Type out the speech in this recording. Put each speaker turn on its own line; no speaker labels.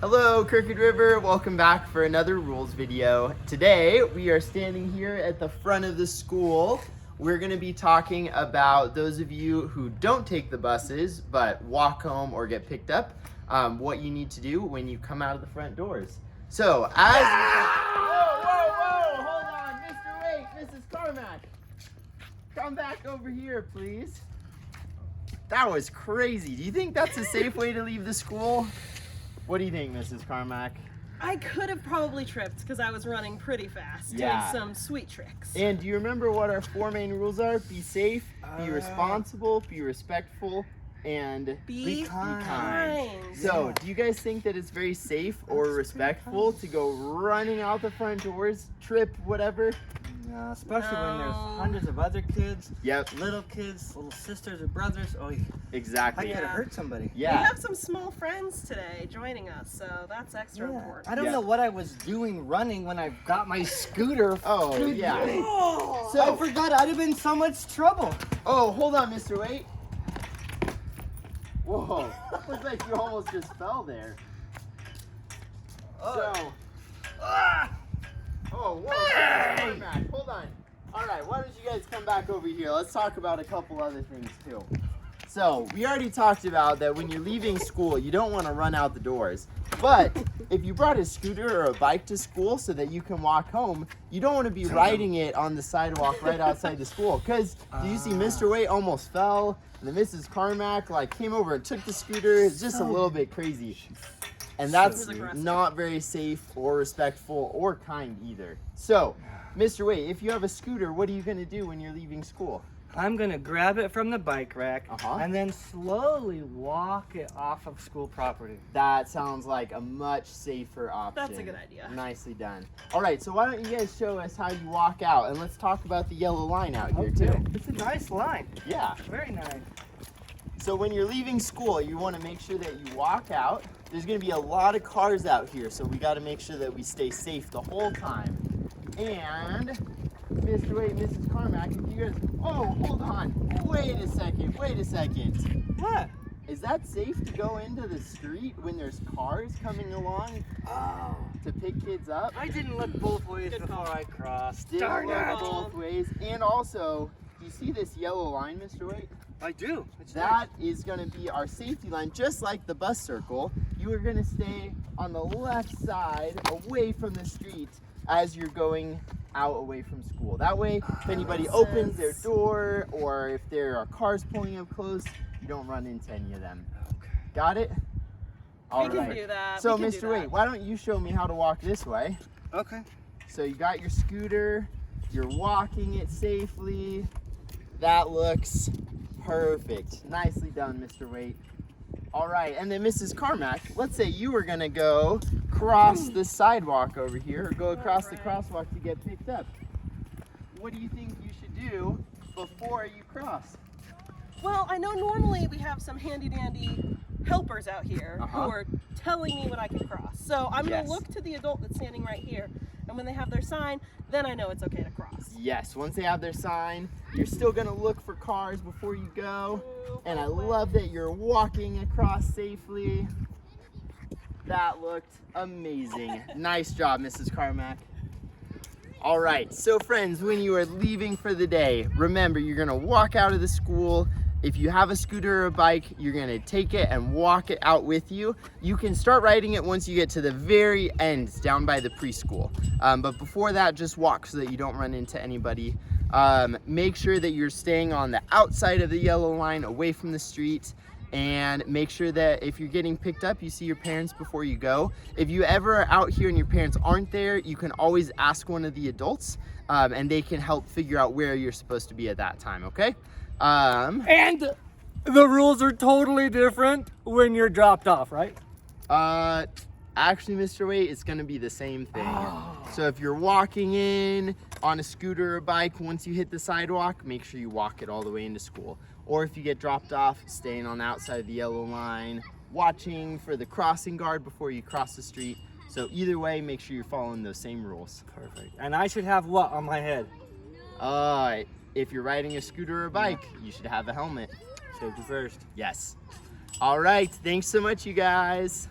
Hello, Crooked River. Welcome back for another rules video. Today, we are standing here at the front of the school. We're gonna be talking about those of you who don't take the buses, but walk home or get picked up, what you need to do when you come out of the front doors. So, whoa, hold on, Mr. Wait, Mrs. Carmack. Come back over here, please. That was crazy. Do you think that's a safe way to leave the school? What do you think, Mrs. Carmack?
I could have probably tripped because I was running pretty fast, doing some sweet tricks.
And do you remember what our 4 main rules are? Be safe, be responsible, be respectful, and
be kind.
So, do you guys think that it's very safe or respectful to go running out the front doors, trip, whatever?
No, especially when there's hundreds of other kids.
Yep.
Little kids, little sisters or brothers. Oh,
exactly.
I could hurt somebody.
Yeah.
We have some small friends today joining us, so that's extra important.
I don't know what I was doing running when I got my scooter.
Oh, yeah.
So I forgot I'd have been in so much trouble.
Oh, hold on, Mr. Wait. Whoa. Looks like you almost just fell there. Oh, whoa. Carmack, hold on. All right, why don't you guys come back over here? Let's talk about a couple other things, too. So, we already talked about that when you're leaving school, you don't want to run out the doors. But if you brought a scooter or a bike to school so that you can walk home, you don't want to be riding it on the sidewalk right outside the school. Because, do you see Mr. Wait almost fell? And then Mrs. Carmack came over and took the scooter. It's just a little bit crazy. And that's not very safe or respectful or kind either. So, Mr. Wait, if you have a scooter, what are you going to do when you're leaving school?
I'm going to grab it from the bike rack and then slowly walk it off of school property.
That sounds like a much safer option.
That's a good idea.
Nicely done. All right, so why don't you guys show us how you walk out, and let's talk about the yellow line out here too.
It's a nice line.
Yeah.
Very nice.
So when you're leaving school, you want to make sure that you walk out. There's going to be a lot of cars out here, so we got to make sure that we stay safe the whole time. And Mr. Wait, Mrs. Carmack, if you guys, hold on. Wait a second.
What?
Is that safe to go into the street when there's cars coming along to pick kids up?
I didn't look both ways before I crossed.
Didn't look both ways. And also, do you see this yellow line, Mr. Wait?
I do.
That is going to be our safety line, just like the bus circle. You are going to stay on the left side, away from the street, as you're going out away from school. That way, if anybody opens their door or if there are cars pulling up close, you don't run into any of them.
Okay.
Got it? All
we
right.
can do that.
So, Mr. Wait, why don't you show me how to walk this way?
Okay.
So you got your scooter, you're walking it safely. That looks perfect. Nicely done, Mr. Wait. All right, and then Mrs. Carmack, let's say you were gonna go cross the sidewalk over here, or go across the crosswalk to get picked up. What do you think you should do before you cross?
Well, I know normally we have some handy-dandy helpers out here who are telling me when I can cross. So I'm gonna look to the adult that's standing right here, and when they have their sign, then I know it's okay to cross.
Yes, once they have their sign, you're still gonna look for cars before you go. And I love that you're walking across safely. That looked amazing. Nice job, Mrs. Carmack. All right, so friends, when you are leaving for the day, remember you're gonna walk out of the school. If you have a scooter or a bike, you're gonna take it and walk it out with you. You can start riding it once you get to the very end, down by the preschool. But before that, just walk so that you don't run into anybody. Make sure that you're staying on the outside of the yellow line, away from the street. And make sure that if you're getting picked up, you see your parents before you go. If you ever are out here and your parents aren't there, you can always ask one of the adults, and they can help figure out where you're supposed to be at that time, okay?
And the rules are totally different when you're dropped off, right?
Actually, Mr. Wait, it's gonna be the same thing. So if you're walking in on a scooter or bike, once you hit the sidewalk, make sure you walk it all the way into school. Or if you get dropped off, staying on the outside of the yellow line, watching for the crossing guard before you cross the street. So either way, make sure you're following those same rules.
Perfect. And I should have what on my head?
If you're riding a scooter or bike, you should have a helmet.
Safety first.
Yes. All right. Thanks so much, you guys.